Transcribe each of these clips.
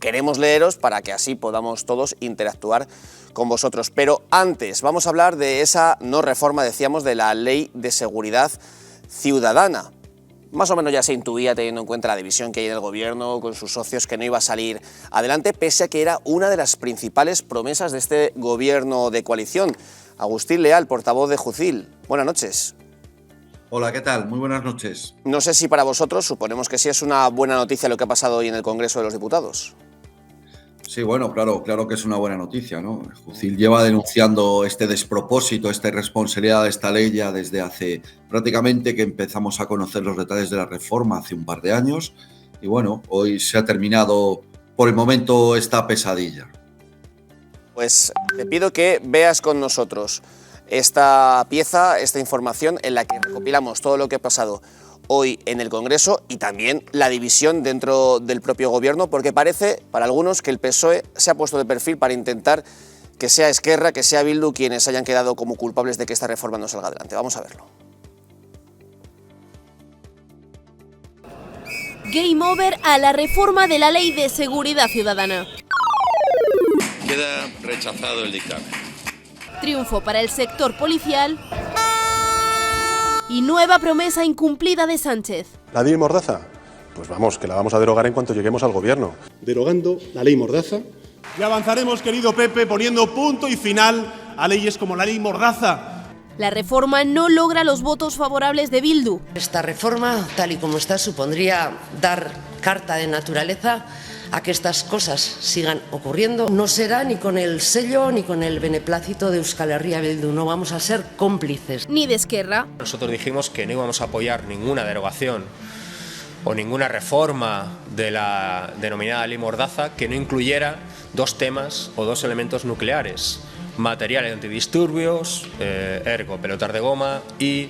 queremos leeros para que así podamos todos interactuar con vosotros. Pero antes vamos a hablar de esa no reforma, decíamos, de la Ley de Seguridad Ciudadana. Más o menos ya se intuía, teniendo en cuenta la división que hay en el gobierno con sus socios, que no iba a salir adelante, pese a que era una de las principales promesas de este gobierno de coalición. Agustín Leal, portavoz de Jucil, buenas noches. Hola, ¿qué tal? Muy buenas noches. No sé si para vosotros, suponemos que sí, es una buena noticia lo que ha pasado hoy en el Congreso de los Diputados. Sí, bueno, claro que es una buena noticia, ¿no? Jucil lleva denunciando este despropósito, esta irresponsabilidad de esta ley ya desde hace prácticamente que empezamos a conocer los detalles de la reforma hace un par de años. Y bueno, hoy se ha terminado por el momento esta pesadilla. Pues te pido que veas con nosotros esta pieza, esta información en la que recopilamos todo lo que ha pasado hoy en el Congreso y también la división dentro del propio gobierno, porque parece para algunos que el PSOE se ha puesto de perfil para intentar que sea Esquerra, que sea Bildu quienes hayan quedado como culpables de que esta reforma no salga adelante. Vamos a verlo. Game over a la reforma de la Ley de Seguridad Ciudadana. Queda rechazado el dictamen. Triunfo para el sector policial y nueva promesa incumplida de Sánchez. ¿La ley Mordaza? Pues vamos, que la vamos a derogar en cuanto lleguemos al gobierno. Derogando la ley Mordaza. Y avanzaremos, querido Pepe, poniendo punto y final a leyes como la ley Mordaza. La reforma no logra los votos favorables de Bildu. Esta reforma, tal y como está, supondría dar carta de naturaleza a que estas cosas sigan ocurriendo. No será ni con el sello ni con el beneplácito de Euskal Herria Bildu. No vamos a ser cómplices. Ni de Esquerra. Nosotros dijimos que no íbamos a apoyar ninguna derogación o ninguna reforma de la denominada Ley Mordaza que no incluyera dos temas o dos elementos nucleares: materiales antidisturbios, ergo pelotas de goma y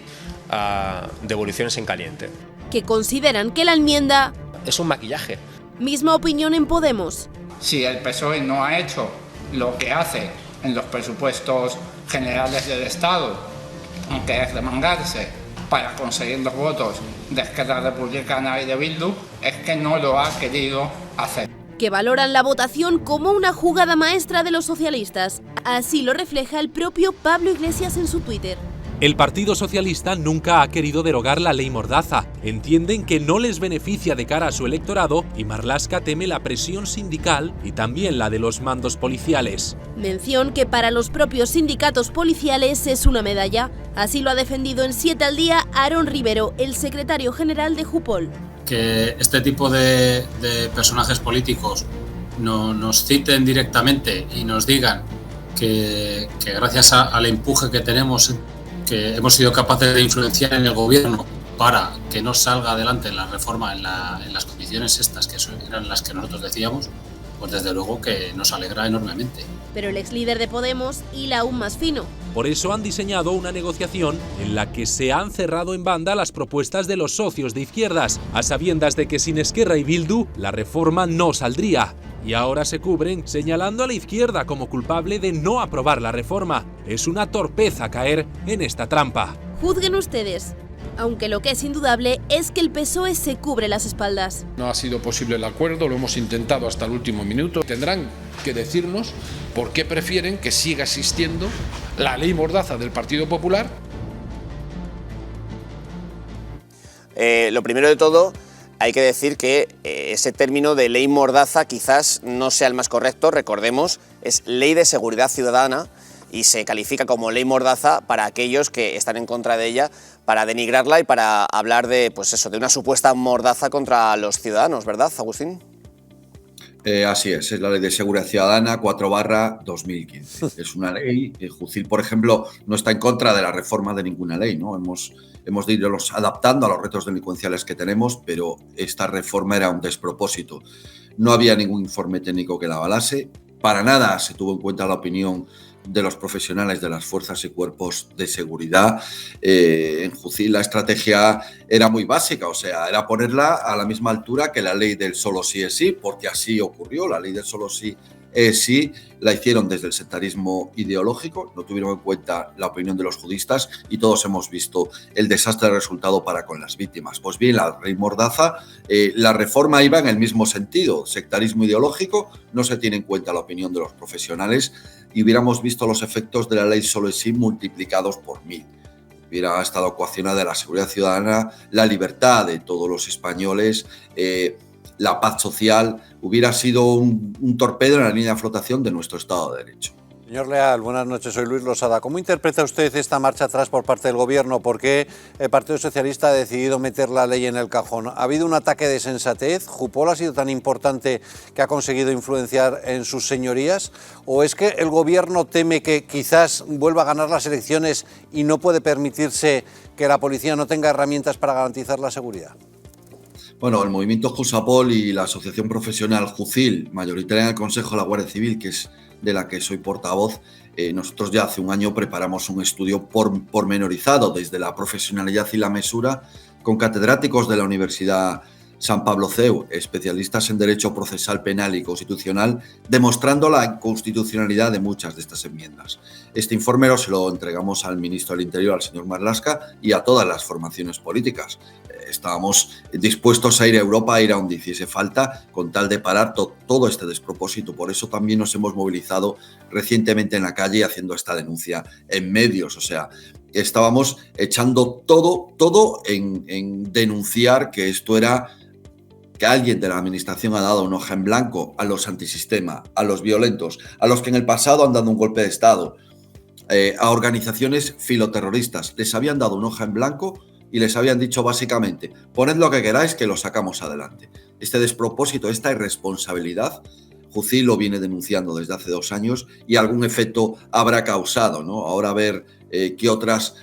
devoluciones en caliente. Que consideran que la enmienda es un maquillaje. Misma opinión en Podemos. Si el PSOE no ha hecho lo que hace en los presupuestos generales del Estado, que es remangarse para conseguir los votos de Esquerra Republicana y de Bildu, es que no lo ha querido hacer. Que valoran la votación como una jugada maestra de los socialistas. Así lo refleja el propio Pablo Iglesias en su Twitter. El Partido Socialista nunca ha querido derogar la ley Mordaza. Entienden que no les beneficia de cara a su electorado y Marlaska teme la presión sindical y también la de los mandos policiales. Mención que para los propios sindicatos policiales es una medalla. Así lo ha defendido en 7 al día Aarón Rivero, el secretario general de Jupol. Que este tipo de personajes políticos nos citen directamente y nos digan que gracias al empuje que tenemos, que hemos sido capaces de influenciar en el gobierno para que no salga adelante la reforma en las condiciones estas que eran las que nosotros decíamos, pues desde luego que nos alegra enormemente. Pero el ex líder de Podemos hila aún más fino. Por eso han diseñado una negociación en la que se han cerrado en banda las propuestas de los socios de izquierdas, a sabiendas de que sin Esquerra y Bildu la reforma no saldría. Y ahora se cubren señalando a la izquierda como culpable de no aprobar la reforma. Es una torpeza caer en esta trampa. Juzguen ustedes. Aunque lo que es indudable es que el PSOE se cubre las espaldas. No ha sido posible el acuerdo, lo hemos intentado hasta el último minuto. Tendrán que decirnos por qué prefieren que siga existiendo la ley Mordaza del Partido Popular. Lo primero de todo, hay que decir que ese término de ley Mordaza quizás no sea el más correcto. Recordemos, es Ley de Seguridad Ciudadana y se califica como ley Mordaza para aquellos que están en contra de ella, para denigrarla y para hablar de, pues eso, de una supuesta mordaza contra los ciudadanos, ¿verdad, Agustín? Así es la Ley de Seguridad Ciudadana 4/2015. Es una ley, Jucil, por ejemplo, no está en contra de la reforma de ninguna ley, ¿no? Hemos de irnos adaptando a los retos delincuenciales que tenemos, pero esta reforma era un despropósito. No había ningún informe técnico que la avalase, para nada se tuvo en cuenta la opinión de los profesionales de las fuerzas y cuerpos de seguridad. En Jucil la estrategia era muy básica, o sea, era ponerla a la misma altura que la ley del solo sí es sí, porque así ocurrió. La ley del solo sí sí la hicieron desde el sectarismo ideológico, no tuvieron en cuenta la opinión de los judistas y todos hemos visto el desastre resultado para con las víctimas. Pues bien, la ley Mordaza, la reforma iba en el mismo sentido, sectarismo ideológico, no se tiene en cuenta la opinión de los profesionales y hubiéramos visto los efectos de la ley solo sí multiplicados por 1000. Hubiera estado coaccionada la seguridad ciudadana, la libertad de todos los españoles, la paz social, hubiera sido un torpedo en la línea de flotación de nuestro Estado de Derecho. Señor Leal, buenas noches, soy Luis Losada. ¿Cómo interpreta usted esta marcha atrás por parte del Gobierno? ¿Por qué el Partido Socialista ha decidido meter la ley en el cajón? ¿Ha habido un ataque de sensatez? ¿Jupol ha sido tan importante que ha conseguido influenciar en sus señorías? ¿O es que el Gobierno teme que quizás vuelva a ganar las elecciones y no puede permitirse que la policía no tenga herramientas para garantizar la seguridad? Bueno, el movimiento Jusapol y la asociación profesional Jucil, mayoritaria en el Consejo de la Guardia Civil, que es de la que soy portavoz, nosotros ya hace un año preparamos un estudio pormenorizado desde la profesionalidad y la mesura con catedráticos de la Universidad San Pablo CEU, especialistas en Derecho Procesal Penal y Constitucional, demostrando la inconstitucionalidad de muchas de estas enmiendas. Este informe se lo entregamos al ministro del Interior, al señor Marlaska, y a todas las formaciones políticas. Estábamos dispuestos a ir a Europa, a ir a donde hiciese falta, con tal de parar todo este despropósito. Por eso también nos hemos movilizado recientemente en la calle haciendo esta denuncia en medios. O sea, estábamos echando todo en denunciar que esto era que alguien de la administración ha dado una hoja en blanco a los antisistema, a los violentos, a los que en el pasado han dado un golpe de Estado, a organizaciones filoterroristas. Les habían dado una hoja en blanco y les habían dicho básicamente, poned lo que queráis que lo sacamos adelante. Este despropósito, esta irresponsabilidad, Jucil lo viene denunciando desde hace 2 años y algún efecto habrá causado, ¿no? Ahora a ver qué otras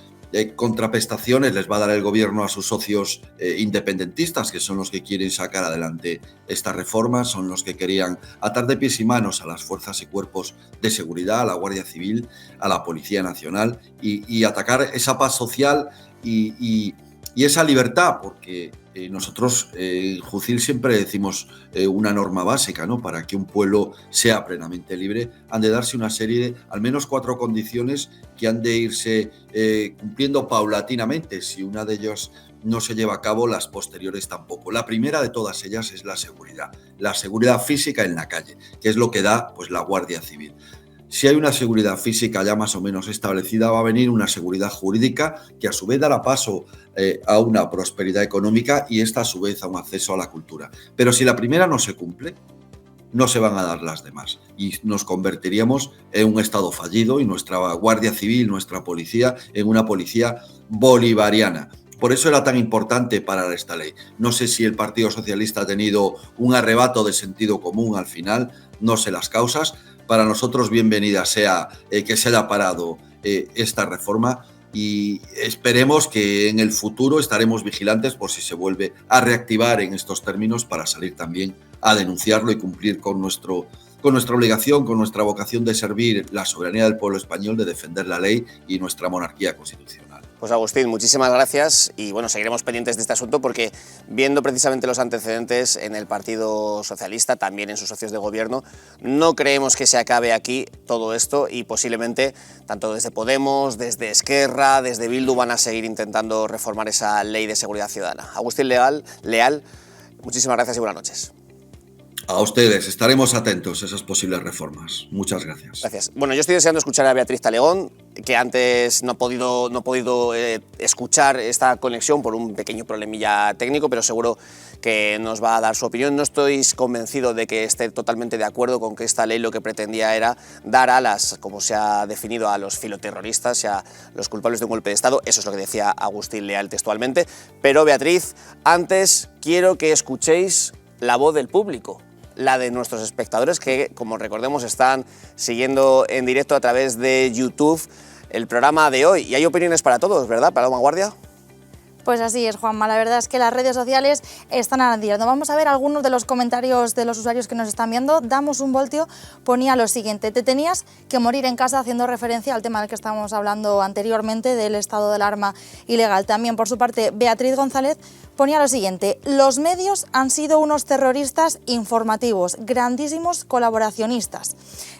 contraprestaciones les va a dar el Gobierno a sus socios independentistas, que son los que quieren sacar adelante esta reforma, son los que querían atar de pies y manos a las fuerzas y cuerpos de seguridad, a la Guardia Civil, a la Policía Nacional y atacar esa paz social y esa libertad, porque nosotros en Jucil siempre decimos una norma básica, ¿no? Para que un pueblo sea plenamente libre han de darse una serie, al menos 4 condiciones que han de irse cumpliendo paulatinamente. Si una de ellas no se lleva a cabo, las posteriores tampoco. La primera de todas ellas es la seguridad física en la calle, que es lo que da pues la Guardia Civil. Si hay una seguridad física ya más o menos establecida, va a venir una seguridad jurídica que a su vez dará paso a una prosperidad económica y esta a su vez a un acceso a la cultura. Pero si la primera no se cumple, no se van a dar las demás y nos convertiríamos en un Estado fallido y nuestra Guardia Civil, nuestra policía, en una policía bolivariana. Por eso era tan importante parar esta ley. No sé si el Partido Socialista ha tenido un arrebato de sentido común al final, no sé las causas. Para nosotros bienvenida sea que se haya parado esta reforma y esperemos que en el futuro estaremos vigilantes por si se vuelve a reactivar en estos términos para salir también a denunciarlo y cumplir con nuestra obligación, con nuestra vocación de servir la soberanía del pueblo español, de defender la ley y nuestra monarquía constitucional. Pues Agustín, muchísimas gracias y bueno, seguiremos pendientes de este asunto porque viendo precisamente los antecedentes en el Partido Socialista, también en sus socios de gobierno, no creemos que se acabe aquí todo esto y posiblemente tanto desde Podemos, desde Esquerra, desde Bildu van a seguir intentando reformar esa ley de seguridad ciudadana. Agustín Leal, muchísimas gracias y buenas noches. A ustedes, estaremos atentos a esas posibles reformas. Muchas gracias. Gracias. Bueno, yo estoy deseando escuchar a Beatriz Talegón, que antes no ha podido escuchar esta conexión por un pequeño problemilla técnico, pero seguro que nos va a dar su opinión. No estoy convencido de que esté totalmente de acuerdo con que esta ley lo que pretendía era dar alas, como se ha definido, a los filoterroristas y a los culpables de un golpe de Estado. Eso es lo que decía Agustín Leal textualmente. Pero Beatriz, antes quiero que escuchéis la voz del público, la de nuestros espectadores que, como recordemos, están siguiendo en directo a través de YouTube el programa de hoy. Y hay opiniones para todos, ¿verdad, Paloma Guardia? Pues así es, Juanma, la verdad es que las redes sociales están ardiendo. Vamos a ver algunos de los comentarios de los usuarios que nos están viendo. Damos un voltio, ponía lo siguiente: te tenías que morir en casa, haciendo referencia al tema del que estábamos hablando anteriormente, del estado del alarma ilegal. También, por su parte, Beatriz González ponía lo siguiente: los medios han sido unos terroristas informativos, grandísimos colaboracionistas.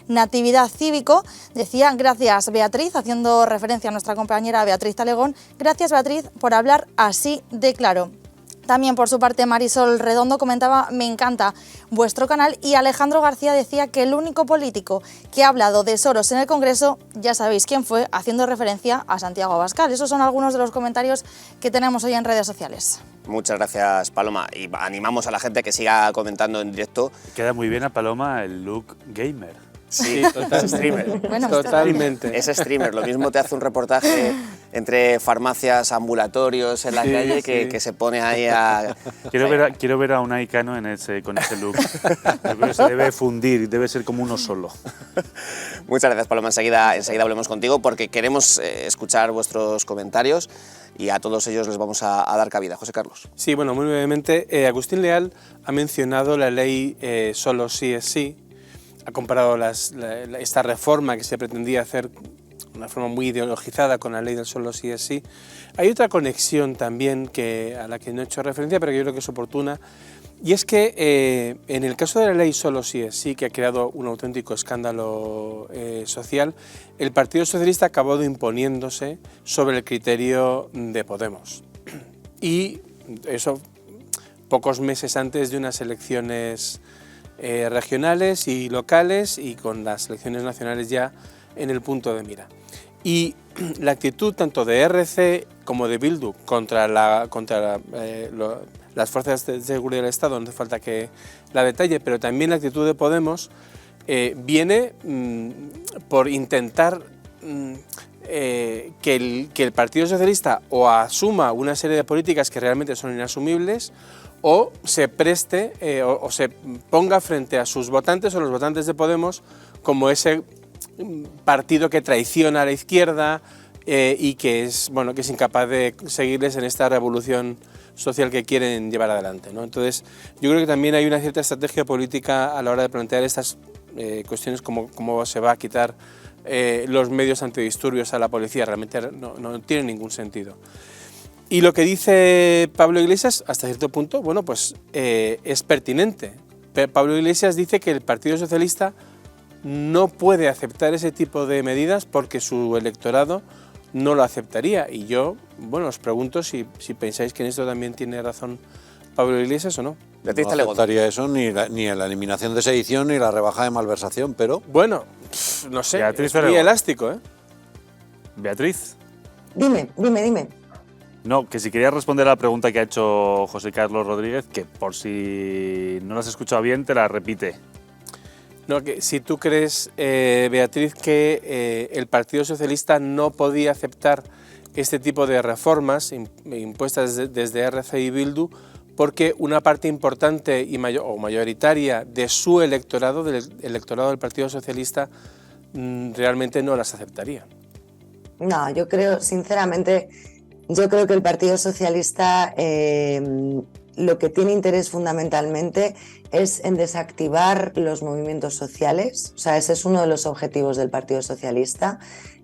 Natividad Cívico decía: gracias Beatriz, haciendo referencia a nuestra compañera Beatriz Talegón, gracias Beatriz por hablar así de claro. También por su parte Marisol Redondo comentaba: me encanta vuestro canal. Y Alejandro García decía que el único político que ha hablado de Soros en el Congreso, ya sabéis quién fue, haciendo referencia a Santiago Abascal. Esos son algunos de los comentarios que tenemos hoy en redes sociales. Muchas gracias, Paloma, y animamos a la gente a que siga comentando en directo. Queda muy bien a Paloma el look gamer. Sí, es streamer. Bueno, totalmente. Es streamer. Lo mismo te hace un reportaje entre farmacias, ambulatorios en la calle que se pone ahí a... Quiero ver a Unai Cano con ese look. Yo creo que se debe fundir, debe ser como uno solo. Muchas gracias, Paloma. Enseguida hablemos contigo porque queremos escuchar vuestros comentarios y a todos ellos les vamos a dar cabida. José Carlos. Sí, bueno, muy brevemente. Agustín Leal ha mencionado la ley Solo sí es sí. Ha comparado esta reforma que se pretendía hacer, una reforma muy ideologizada, con la ley del solo sí es sí. Hay otra conexión también a la que no he hecho referencia, pero que yo creo que es oportuna, y es que en el caso de la ley solo sí es sí, que ha creado un auténtico escándalo social, el Partido Socialista ha acabado imponiéndose sobre el criterio de Podemos. Y eso pocos meses antes de unas elecciones regionales y locales, y con las elecciones nacionales ya en el punto de mira. Y la actitud tanto de RC como de Bildu contra las fuerzas de seguridad del Estado, no hace falta que la detalle, pero también la actitud de Podemos viene por intentar que el Partido Socialista o asuma una serie de políticas que realmente son inasumibles, o se preste o se ponga frente a sus votantes o los votantes de Podemos como ese partido que traiciona a la izquierda y que es incapaz de seguirles en esta revolución social que quieren llevar adelante, ¿no? Entonces, yo creo que también hay una cierta estrategia política a la hora de plantear estas cuestiones, como cómo se va a quitar los medios antidisturbios a la policía. Realmente no tiene ningún sentido. Y lo que dice Pablo Iglesias, hasta cierto punto, bueno, pues es pertinente. Pablo Iglesias dice que el Partido Socialista no puede aceptar ese tipo de medidas porque su electorado no lo aceptaría. Y yo, bueno, os pregunto si pensáis que en esto también tiene razón Pablo Iglesias o no. No aceptaría eso, ni la eliminación de sedición ni la rebaja de malversación, pero... Bueno, no sé, Beatriz, es muy elástico, ¿eh? Beatriz. Dime. No, que si querías responder a la pregunta que ha hecho José Carlos Rodríguez, que por si no la has escuchado bien, te la repite. No, que si tú crees, Beatriz, que el Partido Socialista no podía aceptar este tipo de reformas impuestas desde RC y Bildu, porque una parte importante o mayoritaria de su electorado, del electorado del Partido Socialista, realmente no las aceptaría. No, yo creo, sinceramente, que el Partido Socialista lo que tiene interés fundamentalmente es en desactivar los movimientos sociales. O sea, ese es uno de los objetivos del Partido Socialista,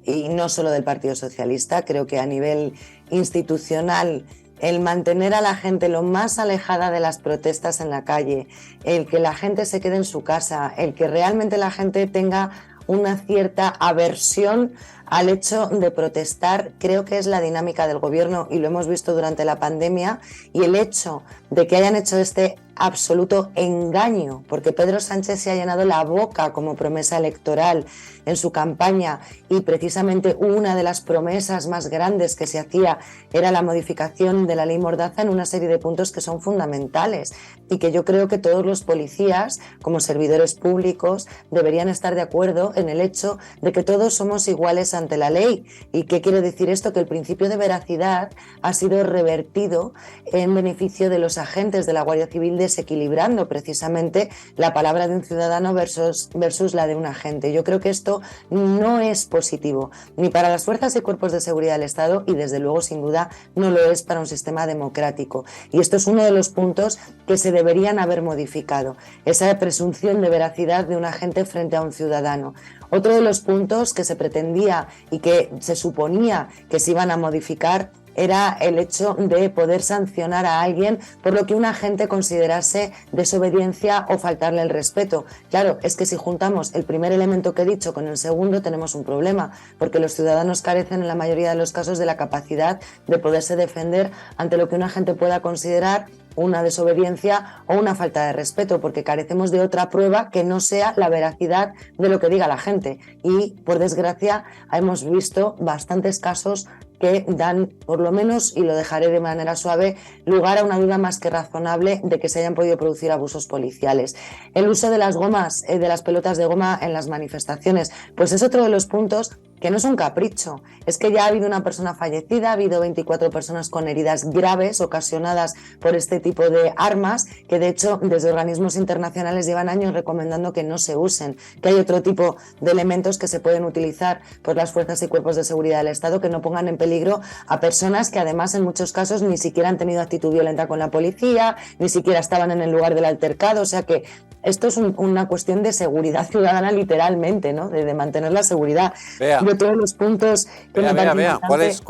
y no solo del Partido Socialista. Creo que a nivel institucional, el mantener a la gente lo más alejada de las protestas en la calle, el que la gente se quede en su casa, el que realmente la gente tenga una cierta aversión al hecho de protestar, creo que es la dinámica del gobierno, y lo hemos visto durante la pandemia, y el hecho de que hayan hecho este absoluto engaño, porque Pedro Sánchez se ha llenado la boca como promesa electoral en su campaña, y precisamente una de las promesas más grandes que se hacía era la modificación de la ley Mordaza en una serie de puntos que son fundamentales, y que yo creo que todos los policías, como servidores públicos, deberían estar de acuerdo en el hecho de que todos somos iguales ante la ley. ¿Y qué quiere decir esto? Que el principio de veracidad ha sido revertido en beneficio de los agentes de la Guardia Civil, desequilibrando precisamente la palabra de un ciudadano versus la de un agente. Yo creo que esto no es positivo ni para las fuerzas y cuerpos de seguridad del Estado, y desde luego, sin duda, no lo es para un sistema democrático. Y esto es uno de los puntos que se deberían haber modificado, esa presunción de veracidad de un agente frente a un ciudadano. Otro de los puntos que se pretendía y que se suponía que se iban a modificar era el hecho de poder sancionar a alguien por lo que un agente considerase desobediencia o faltarle el respeto. Claro, es que si juntamos el primer elemento que he dicho con el segundo tenemos un problema, porque los ciudadanos carecen en la mayoría de los casos de la capacidad de poderse defender ante lo que un agente pueda considerar una desobediencia o una falta de respeto, porque carecemos de otra prueba que no sea la veracidad de lo que diga la gente. Y, por desgracia, hemos visto bastantes casos que dan, por lo menos, y lo dejaré de manera suave, lugar a una duda más que razonable de que se hayan podido producir abusos policiales. El uso de las gomas, de las pelotas de goma en las manifestaciones, pues es otro de los puntos que no es un capricho, es que ya ha habido una persona fallecida, ha habido 24 personas con heridas graves ocasionadas por este tipo de armas, que de hecho desde organismos internacionales llevan años recomendando que no se usen, que hay otro tipo de elementos que se pueden utilizar por las fuerzas y cuerpos de seguridad del Estado que no pongan en peligro a personas que además en muchos casos ni siquiera han tenido actitud violenta con la policía, ni siquiera estaban en el lugar del altercado, o sea que esto es una cuestión de seguridad ciudadana literalmente, ¿no? De mantener la seguridad. Bea, de todos los puntos que me parecen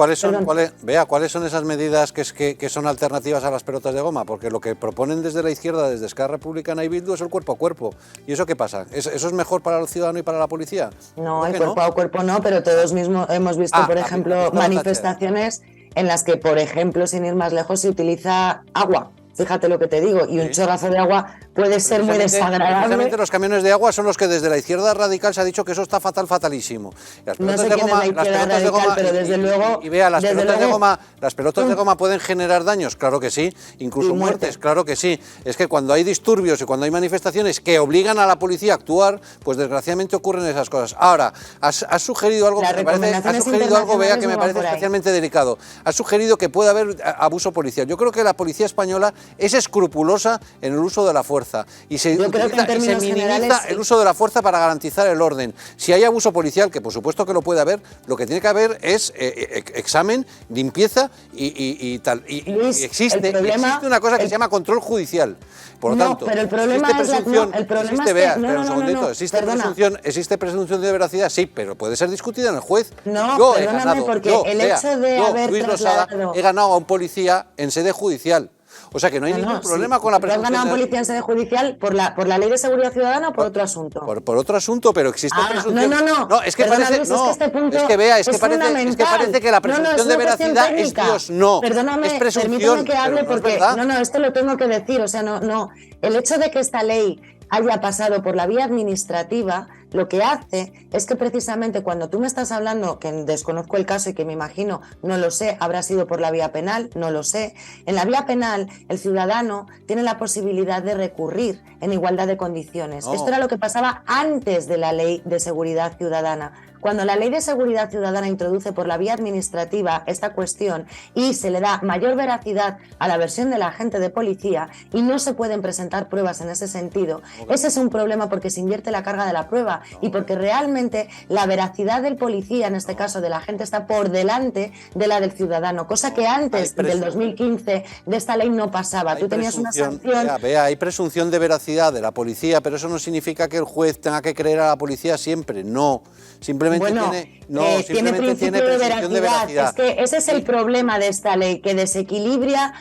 ¿cuáles son esas medidas que son alternativas a las pelotas de goma? Porque lo que proponen desde la izquierda, desde Esquerra Republicana y Bildu, es el cuerpo a cuerpo. ¿Y eso qué pasa? ¿Eso es mejor para el ciudadano y para la policía? No, el cuerpo a cuerpo no, pero todos mismos hemos visto, por ejemplo, manifestaciones en las que, por ejemplo, sin ir más lejos, se utiliza agua. Fíjate lo que te digo, y un chorrazo de agua puede ser muy desagradable. Precisamente los camiones de agua son los que desde la izquierda radical se ha dicho que eso está fatalísimo. Las no sé quién es la izquierda radical, pero desde luego... Y vea, las pelotas de goma pueden generar daños, claro que sí, incluso muertes, claro que sí. Es que cuando hay disturbios y cuando hay manifestaciones que obligan a la policía a actuar, pues desgraciadamente ocurren esas cosas. Ahora, has sugerido algo que me parece, Bea, que me parece especialmente delicado. Has sugerido que puede haber abuso policial. Yo creo que la policía española es escrupulosa en el uso de la fuerza y se minimiza el uso de la fuerza para garantizar el orden. Si hay abuso policial, que por supuesto que lo puede haber, lo que tiene que haber es examen, limpieza y tal. Luis, existe una cosa que se llama control judicial. Por lo tanto, pero el problema existe presunción de veracidad, sí, pero puede ser discutida en el juez. No, perdóname, porque el hecho de haber Luis Losada, he ganado a un policía en sede judicial. O sea que no hay ningún problema con la presunción. ¿Has ganado a un policía en sede judicial por la ley de seguridad ciudadana o por otro asunto? Por otro asunto, pero existe presunción. No, es que parece, parece que la presunción de veracidad es Dios. No, es presunción. Permíteme que hable porque esto lo tengo que decir. O sea, no. El hecho de que esta ley haya pasado por la vía administrativa, lo que hace es que precisamente cuando tú me estás hablando, que desconozco el caso y que me imagino, no lo sé, habrá sido por la vía penal, no lo sé, en la vía penal el ciudadano tiene la posibilidad de recurrir en igualdad de condiciones. Esto era lo que pasaba antes de la Ley de Seguridad Ciudadana. Cuando la Ley de Seguridad Ciudadana introduce por la vía administrativa esta cuestión y se le da mayor veracidad a la versión del agente de policía y no se pueden presentar pruebas en ese sentido, ese es un problema porque se invierte la carga de la prueba y porque realmente la veracidad del policía, en este caso del agente, está por delante de la del ciudadano, cosa que antes del 2015 de esta ley no pasaba. Tú tenías una sanción... Hay presunción de veracidad de la policía, pero eso no significa que el juez tenga que creer a la policía siempre, no. Simplemente tiene principio de veracidad. Es que ese es el problema de esta ley, que desequilibra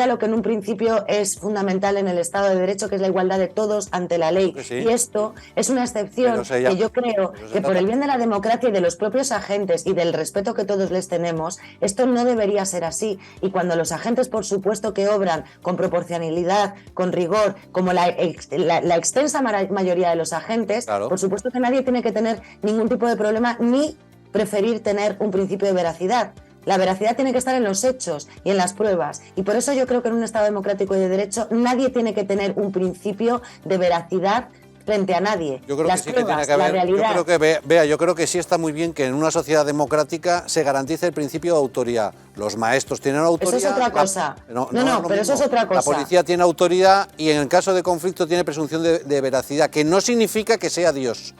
lo que en un principio es fundamental en el Estado de Derecho, que es la igualdad de todos ante la ley. Y esto es una excepción que yo creo que por el bien de la democracia y de los propios agentes y del respeto que todos les tenemos, esto no debería ser así. Y cuando los agentes, por supuesto, que obran con proporcionalidad, con rigor, como la extensa mayoría de los agentes, por supuesto que nadie tiene que tener ningún tipo de problema ni preferir tener un principio de veracidad. La veracidad tiene que estar en los hechos y en las pruebas. Y por eso yo creo que en un Estado democrático y de derecho nadie tiene que tener un principio de veracidad frente a nadie. Yo creo que sí que tiene que haber. Yo creo que sí está muy bien que en una sociedad democrática se garantice el principio de autoridad. Los maestros tienen autoridad. Eso es otra cosa. Pero eso es otra cosa. La policía tiene autoridad y en el caso de conflicto tiene presunción de veracidad, que no significa que sea Dios.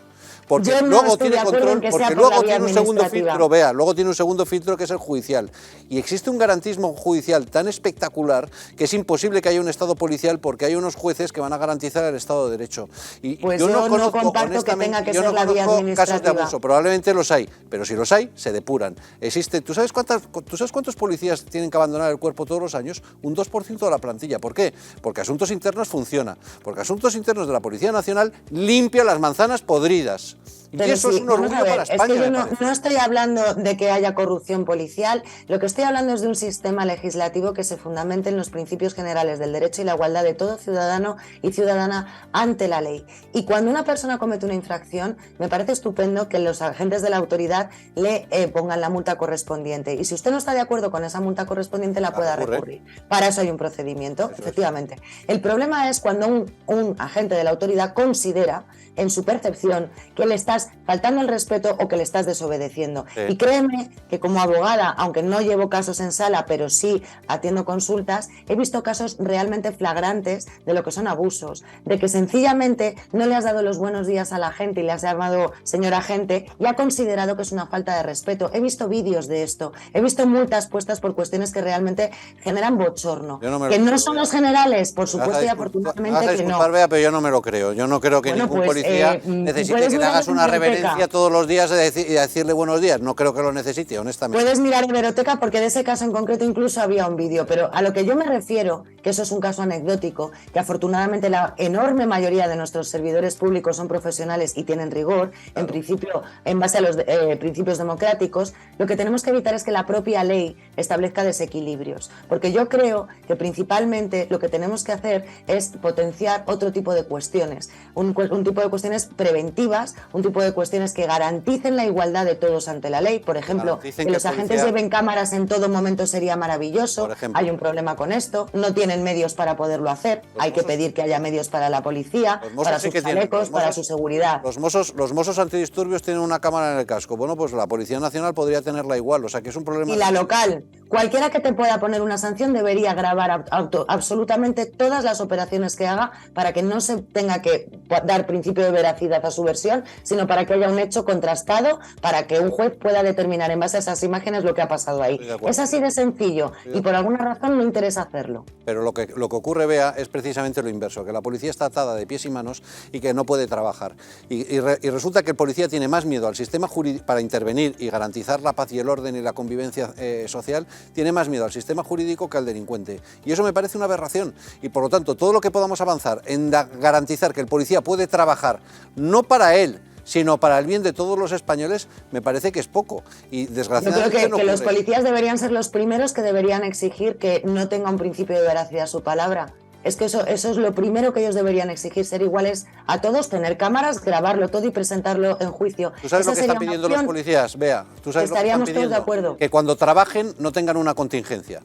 porque Yo no luego estoy tiene de acuerdo control, en que porque sea por luego la vía tiene un segundo administrativa. filtro, vea, luego tiene un segundo filtro que es el judicial. Y existe un garantismo judicial tan espectacular que es imposible que haya un Estado policial porque hay unos jueces que van a garantizar el Estado de Derecho. Y Pues yo no conozco, comparto que tenga que yo ser no la vía conozco casos de administrativa. abuso, probablemente los hay, pero si los hay, se depuran. Existe, ¿tú sabes cuántos policías tienen que abandonar el cuerpo todos los años? Un 2% de la plantilla. ¿Por qué? Porque Asuntos Internos funciona, porque Asuntos Internos de la Policía Nacional limpia las manzanas podridas. Y Pero eso sí, es un vamos orgullo a ver, para España. es que yo me no, parece. no estoy hablando de que haya corrupción policial, lo que estoy hablando es de un sistema legislativo que se fundamente en los principios generales del derecho y la igualdad de todo ciudadano y ciudadana ante la ley. Y cuando una persona comete una infracción, me parece estupendo que los agentes de la autoridad le pongan la multa correspondiente. Y si usted no está de acuerdo con esa multa correspondiente, la pueda recurrir. Para eso hay un procedimiento, efectivamente. El problema es cuando un agente de la autoridad considera, en su percepción, que le estás faltando el respeto o que le estás desobedeciendo. Sí. Y créeme que como abogada, aunque no llevo casos en sala, pero sí atiendo consultas, he visto casos realmente flagrantes de lo que son abusos, de que sencillamente no le has dado los buenos días a la gente y le has llamado señora agente y ha considerado que es una falta de respeto. He visto vídeos de esto, he visto multas puestas por cuestiones que realmente generan bochorno. Yo no me lo Que no creo, son Bea. los generales, por Me vas supuesto, a y disculpar- afortunadamente me vas a que no. disculpar, Bea, pero yo no me lo creo. Yo no creo que Bueno, ningún pues, policía necesite puedes que le mirar hagas una hemeroteca. reverencia todos los días y decirle buenos días. No creo que lo necesite, honestamente. Puedes mirar hemeroteca porque de ese caso en concreto incluso había un vídeo, pero a lo que yo me refiero, que eso es un caso anecdótico, que afortunadamente la enorme mayoría de nuestros servidores públicos son profesionales y tienen rigor, en principio, en base a los principios democráticos, lo que tenemos que evitar es que la propia ley establezca desequilibrios, porque yo creo que principalmente lo que tenemos que hacer es potenciar otro tipo de cuestiones, un tipo de cuestiones preventivas, un tipo de cuestiones que garanticen la igualdad de todos ante la ley. Por ejemplo, Garanticen que que los el agentes policía- lleven cámaras en todo momento sería maravilloso. Por ejemplo. Hay un problema con esto, no tienen medios para poderlo hacer. Hay que pedir que haya medios para la policía, mozos para sí sus que tienen, chalecos, los para mozos- su seguridad. Los mozos antidisturbios tienen una cámara en el casco. Bueno, pues la Policía Nacional podría tenerla igual. O sea, que es un problema. Y la local. Cualquiera que te pueda poner una sanción debería grabar absolutamente todas las operaciones que haga para que no se tenga que dar principio de veracidad a su versión, sino para que haya un hecho contrastado, para que un juez pueda determinar en base a esas imágenes lo que ha pasado ahí. Estoy de acuerdo. Es así de sencillo y por alguna razón no interesa hacerlo. Pero lo que ocurre, Bea, es precisamente lo inverso, que la policía está atada de pies y manos y que no puede trabajar. Y resulta que el policía tiene más miedo al sistema jurídico para intervenir y garantizar la paz y el orden y la convivencia social, tiene más miedo al sistema jurídico que al delincuente. Y eso me parece una aberración. Y por lo tanto, todo lo que podamos avanzar en garantizar que el policía puede trabajar, no para él, sino para el bien de todos los españoles, me parece que es poco. Y Yo desgraciadamente creo no que los ocurre. policías deberían ser los primeros que deberían exigir que no tenga un principio de veracidad su palabra. Es que eso es lo primero que ellos deberían exigir, ser iguales a todos, tener cámaras, grabarlo todo y presentarlo en juicio. ¿Tú sabes Esa lo que sería están una pidiendo los opción. policías? Bea, ¿tú sabes lo que están Estaríamos todos de pidiendo? acuerdo. Que cuando trabajen no tengan una contingencia.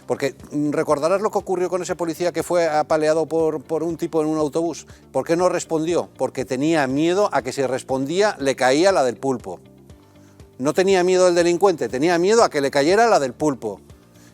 Porque recordarás lo que ocurrió con ese policía que fue apaleado por un tipo en un autobús. ¿Por qué no respondió? Porque tenía miedo a que si respondía le caía la del pulpo. No tenía miedo del delincuente, tenía miedo a que le cayera la del pulpo.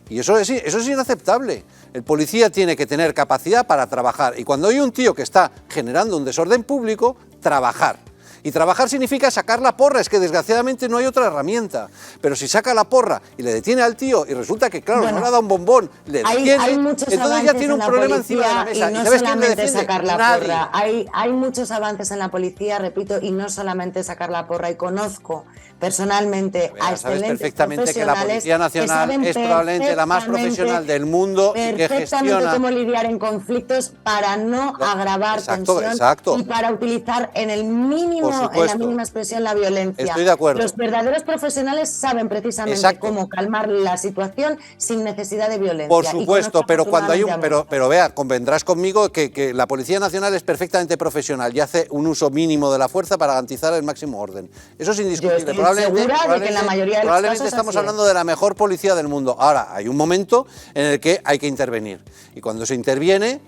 Y eso es inaceptable. El policía tiene que tener capacidad para trabajar. Y cuando hay un tío que está generando un desorden público, trabajar. Y trabajar significa sacar la porra, es que desgraciadamente no hay otra herramienta. Pero si saca la porra y le detiene al tío y resulta que, claro, Bueno, no le ha dado un bombón, le detiene, hay muchos entonces avances ya tiene en un la problema policía encima de la mesa. y no sabes quién le solamente defiende? sacar la Nadie. porra. Hay muchos avances en la policía, repito, y no solamente sacar la porra. Y conozco personalmente a Ya sabes excelentes perfectamente que la profesionales Policía Nacional que saben es probablemente la más perfectamente- profesional del mundo y que perfectamente gestiona. cómo lidiar en conflictos para no agravar exacto, tensión exacto. y para utilizar en el mínimo, Por en la supuesto. mínima expresión la violencia. Estoy de acuerdo. Los verdaderos profesionales saben precisamente Exacto. cómo calmar la situación sin necesidad de violencia. Por Y con supuesto, esto pero cuando hay un, afortunadamente pero vea, convendrás conmigo que la Policía Nacional es perfectamente profesional y hace un uso mínimo de la fuerza para garantizar el máximo orden. Eso es indiscutible. estoy segura de que en la mayoría de los probablemente casos estamos así es. hablando de la mejor policía del mundo. Ahora, hay un momento en el que hay que intervenir. Y cuando se interviene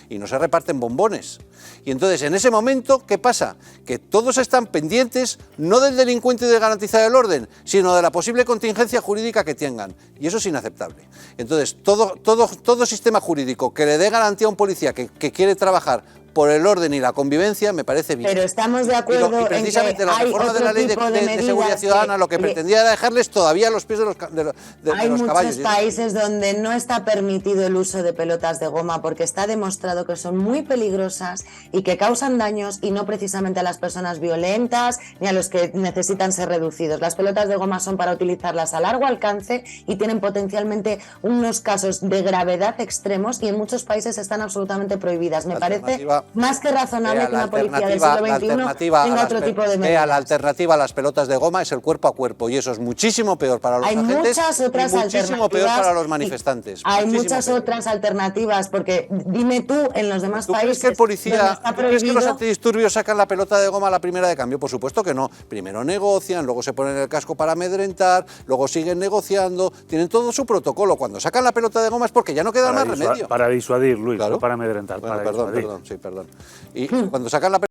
y no se reparten bombones. Y entonces, en ese momento, ¿qué pasa? Que todos están pendientes no del delincuente y de garantizar el orden, sino de la posible contingencia jurídica que tengan. Y eso es inaceptable. Entonces, todo sistema jurídico que le dé garantía a un policía que quiere trabajar por el orden y la convivencia, me parece bien. Pero estamos de acuerdo y precisamente en que la reforma de la ley de seguridad ciudadana lo que pretendía era dejarles todavía a los pies de los caballos. Hay muchos países donde no está permitido el uso de pelotas de goma porque está demostrado que son muy peligrosas y que causan daños, y no precisamente a las personas violentas ni a los que necesitan ser reducidos. Las pelotas de goma son para utilizarlas a largo alcance y tienen potencialmente unos casos de gravedad extremos, y en muchos países están absolutamente prohibidas. Me parece más que razonable que una policía del siglo XXI tenga otro tipo de medidas. La alternativa a las pelotas de goma es el cuerpo a cuerpo, y eso es muchísimo peor para los agentes y muchísimo peor para los manifestantes. Hay muchas otras alternativas, porque dime tú, en los demás países... ¿Tú crees que el policía, ¿tú crees que los antidisturbios sacan la pelota de goma a la primera de cambio? Por supuesto que no. Primero negocian, luego se ponen el casco para amedrentar, luego siguen negociando, tienen todo su protocolo. Cuando sacan la pelota de goma es porque ya no queda más remedio. Para disuadir, Luis, Claro. no para amedrentar. Bueno, para perdón, disuadir. perdón. Y cuando sacan la